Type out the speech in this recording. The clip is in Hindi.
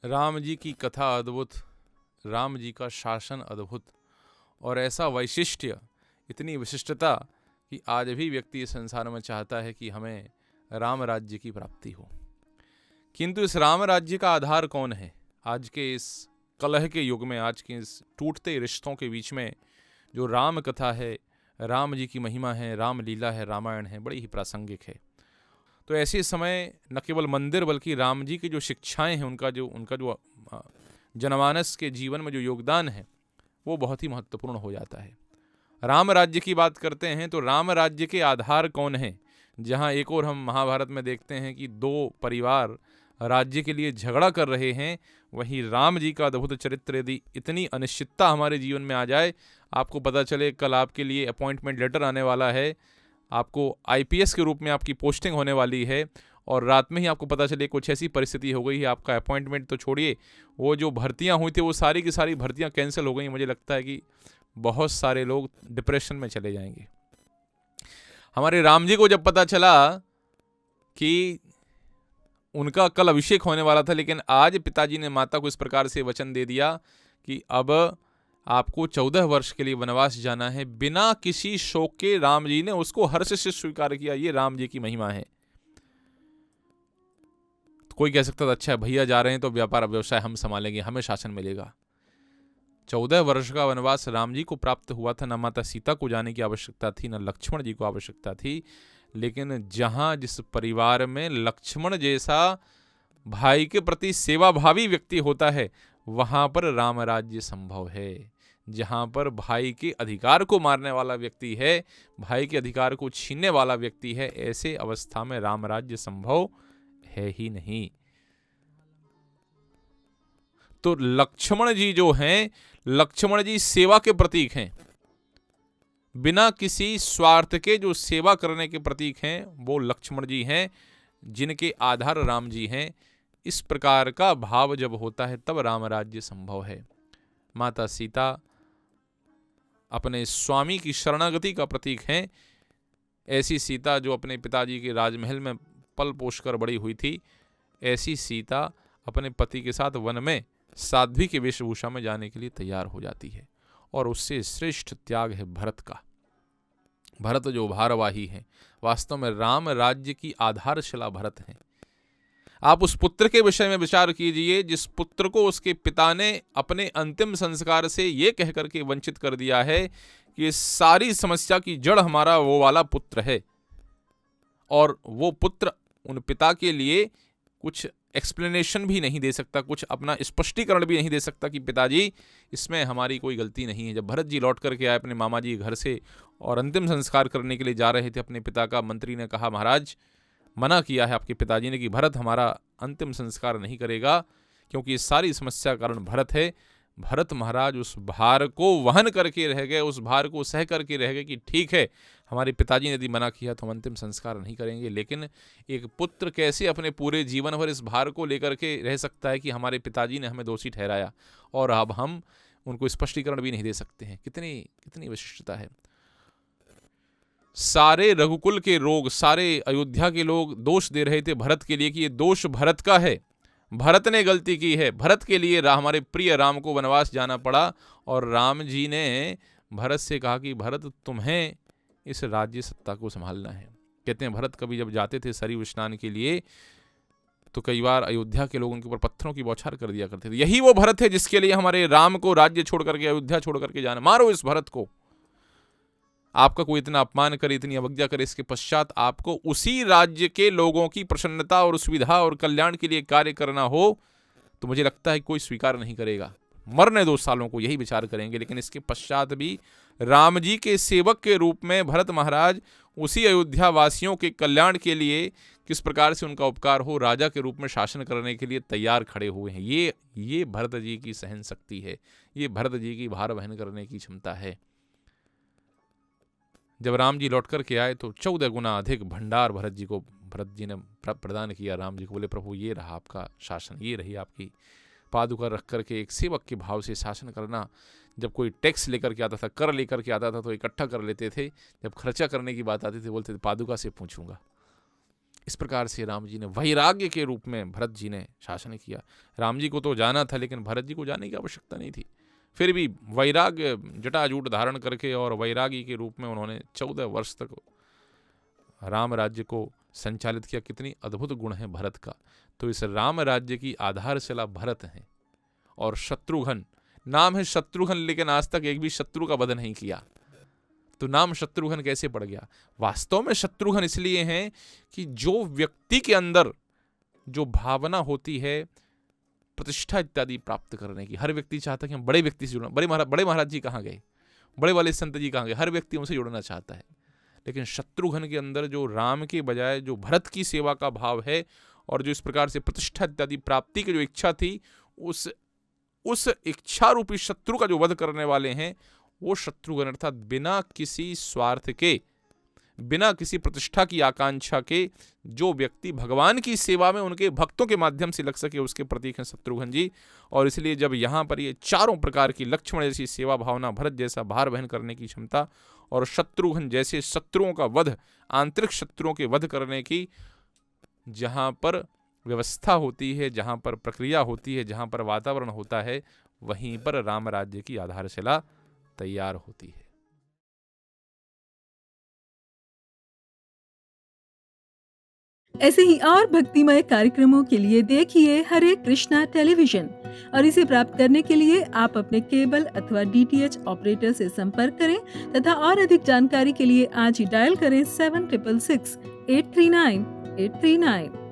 राम जी की कथा अद्भुत, राम जी का शासन अद्भुत और ऐसा वैशिष्ट्य, इतनी विशिष्टता कि आज भी व्यक्ति इस संसार में चाहता है कि हमें राम राज्य की प्राप्ति हो। किंतु इस राम राज्य का आधार कौन है? आज के इस कलह के युग में, आज के इस टूटते रिश्तों के बीच में जो राम कथा है, राम जी की महिमा है, राम लीला है, रामायण है, बड़ी ही प्रासंगिक है। तो ऐसे समय न केवल मंदिर बल्कि राम जी की जो शिक्षाएं हैं, उनका जो जनमानस के जीवन में जो योगदान है वो बहुत ही महत्वपूर्ण हो जाता है। राम राज्य की बात करते हैं तो राम राज्य के आधार कौन है? जहाँ एक और हम महाभारत में देखते हैं कि दो परिवार राज्य के लिए झगड़ा कर रहे हैं, वहीं राम जी का अद्भुत चरित्र, यदि इतनी अनिश्चितता हमारे जीवन में आ जाए, आपको पता चले कल आपके लिए अपॉइंटमेंट लेटर आने वाला है, आपको आईपीएस के रूप में आपकी पोस्टिंग होने वाली है और रात में ही आपको पता चले कुछ ऐसी परिस्थिति हो गई है, आपका अपॉइंटमेंट तो छोड़िए, वो जो भर्तियां हुई थी वो सारी की सारी भर्तियां कैंसिल हो गई। मुझे लगता है कि बहुत सारे लोग डिप्रेशन में चले जाएंगे। हमारे राम जी को जब पता चला कि उनका कल अभिषेक होने वाला था, लेकिन आज पिताजी ने माता को इस प्रकार से वचन दे दिया कि अब आपको 14 वर्ष के लिए वनवास जाना है, बिना किसी शोक के राम जी ने उसको हर्ष से स्वीकार किया। ये राम जी की महिमा है। तो कोई कह सकता था अच्छा भैया जा रहे हैं तो व्यापार व्यवसाय हम संभालेंगे, हमें शासन मिलेगा। 14 वर्ष का वनवास राम जी को प्राप्त हुआ था। न माता सीता को जाने की आवश्यकता थी, न लक्ष्मण जी को आवश्यकता थी। लेकिन जहां जिस परिवार में लक्ष्मण जैसा भाई के प्रति सेवाभावी व्यक्ति होता है, वहां पर राम राज्य संभव है। जहां पर भाई के अधिकार को मारने वाला व्यक्ति है, भाई के अधिकार को छीनने वाला व्यक्ति है, ऐसे अवस्था में राम राज्य संभव है ही नहीं। तो लक्ष्मण जी जो हैं, लक्ष्मण जी सेवा के प्रतीक हैं, बिना किसी स्वार्थ के जो सेवा करने के प्रतीक हैं वो लक्ष्मण जी हैं, जिनके आधार राम जी हैं। इस प्रकार का भाव जब होता है तब राम राज्य संभव है। माता सीता अपने स्वामी की शरणागति का प्रतीक हैं। ऐसी सीता जो अपने पिताजी के राजमहल में पल पोष कर बड़ी हुई थी, ऐसी सीता अपने पति के साथ वन में साध्वी की वेशभूषा में जाने के लिए तैयार हो जाती है। और उससे श्रेष्ठ त्याग है भरत का। भरत जो भारवाही है, वास्तव में राम राज्य की आधारशिला भरत है। आप उस पुत्र के विषय में विचार कीजिए जिस पुत्र को उसके पिता ने अपने अंतिम संस्कार से ये कह करके वंचित कर दिया है कि सारी समस्या की जड़ हमारा वो वाला पुत्र है। और वो पुत्र उन पिता के लिए कुछ एक्सप्लेनेशन भी नहीं दे सकता, कुछ अपना स्पष्टीकरण भी नहीं दे सकता कि पिताजी इसमें हमारी कोई गलती नहीं है। जब भरत जी लौट करके आए अपने मामा जी घर से और अंतिम संस्कार करने के लिए जा रहे थे अपने पिता का, मंत्री ने कहा महाराज मना किया है आपके पिताजी ने कि भरत हमारा अंतिम संस्कार नहीं करेगा, क्योंकि इस सारी समस्या का कारण भरत है। भरत महाराज उस भार को वहन करके रह गए, उस भार को सह करके रह गए कि ठीक है हमारे पिताजी ने यदि मना किया तो हम अंतिम संस्कार नहीं करेंगे। लेकिन एक पुत्र कैसे अपने पूरे जीवन भर इस भार को लेकर के रह सकता है कि हमारे पिताजी ने हमें दोषी ठहराया और अब हम उनको स्पष्टीकरण भी नहीं दे सकते हैं। कितनी कितनी विशिष्टता है। सारे रघुकुल के लोग, सारे अयोध्या के लोग दोष दे रहे थे भरत के लिए कि ये दोष भरत का है, भरत ने गलती की है, भरत के लिए हमारे प्रिय राम को वनवास जाना पड़ा। और राम जी ने भरत से कहा कि भरत तुम्हें इस राज्य सत्ता को संभालना है। कहते हैं भरत कभी जब जाते थे सरयू स्नान के लिए तो कई बार अयोध्या के लोग उनके ऊपर पत्थरों की बौछार कर दिया करते थे। यही वो भरत है जिसके लिए हमारे राम को राज्य छोड़ करके, अयोध्या छोड़ करके जाना। मारो इस भरत को। आपका कोई इतना अपमान करे, इतनी अवज्ञा करे, इसके पश्चात आपको उसी राज्य के लोगों की प्रसन्नता और सुविधा और कल्याण के लिए कार्य करना हो तो मुझे लगता है कोई स्वीकार नहीं करेगा। मरने 2 सालों को यही विचार करेंगे। लेकिन इसके पश्चात भी राम जी के सेवक के रूप में भरत महाराज उसी अयोध्या वासियों के कल्याण के लिए किस प्रकार से उनका उपकार हो, राजा के रूप में शासन करने के लिए तैयार खड़े हुए हैं। ये भरत जी की सहन शक्ति है, ये भरत जी की भार वहन करने की क्षमता है। जब राम जी लौट कर के आए तो 14 गुना अधिक भंडार भरत जी ने प्रदान किया। राम जी को बोले प्रभु ये रहा आपका शासन, ये रही आपकी पादुका, रख करके एक सेवक के भाव से शासन करना। जब कोई टैक्स लेकर के आता था, कर लेकर के आता था तो इकट्ठा कर लेते थे, जब खर्चा करने की बात आती थी बोलते थे पादुका से पूछूंगा। इस प्रकार से राम जी ने वैराग्य के रूप में भरत जी ने शासन किया। राम जी को तो जाना था, लेकिन भरत जी को जाने की आवश्यकता नहीं थी। फिर भी वैराग्य जटाजूट धारण करके और वैरागी के रूप में उन्होंने 14 वर्ष तक राम राज्य को संचालित किया। कितनी अद्भुत गुण है भरत का। तो इस राम राज्य की आधारशिला भरत है। और शत्रुघ्न, नाम है शत्रुघ्न, लेकिन आज तक एक भी शत्रु का वध नहीं किया। तो नाम शत्रुघ्न कैसे पड़ गया? वास्तव में शत्रुघ्न इसलिए हैं कि जो व्यक्ति के अंदर जो भावना होती है प्रतिष्ठा इत्यादि प्राप्त करने की, हर व्यक्ति चाहता है कि हम बड़े व्यक्ति से जुड़ना। बड़े महाराज जी कहाँ गए? बड़े वाले संत जी कहाँ गए? हर व्यक्ति उनसे जुड़ना चाहता है। लेकिन शत्रुघ्न के अंदर जो राम के बजाय जो भरत की सेवा का भाव है और जो इस प्रकार से प्रतिष्ठा इत्यादि प्राप्ति की जो इच्छा थी, उस इच्छा रूपी शत्रु का जो वध करने वाले हैं वो शत्रुघ्न, अर्थात बिना किसी स्वार्थ के, बिना किसी प्रतिष्ठा की आकांक्षा के जो व्यक्ति भगवान की सेवा में उनके भक्तों के माध्यम से लग सके, उसके प्रतीक हैं शत्रुघ्न जी। और इसलिए जब यहाँ पर ये चारों प्रकार की लक्ष्मण जैसी सेवा भावना, भरत जैसा भार वहन करने की क्षमता और शत्रुघ्न जैसे शत्रुओं का वध, आंतरिक शत्रुओं के वध करने की जहाँ पर व्यवस्था होती है, जहाँ पर प्रक्रिया होती है, जहाँ पर वातावरण होता है, वहीं पर राम राज्य की आधारशिला तैयार होती है। ऐसे ही और भक्तिमय कार्यक्रमों के लिए देखिए हरे कृष्णा टेलीविजन और इसे प्राप्त करने के लिए आप अपने केबल अथवा DTH ऑपरेटर से संपर्क करें तथा और अधिक जानकारी के लिए आज ही डायल करें 7666 839 839।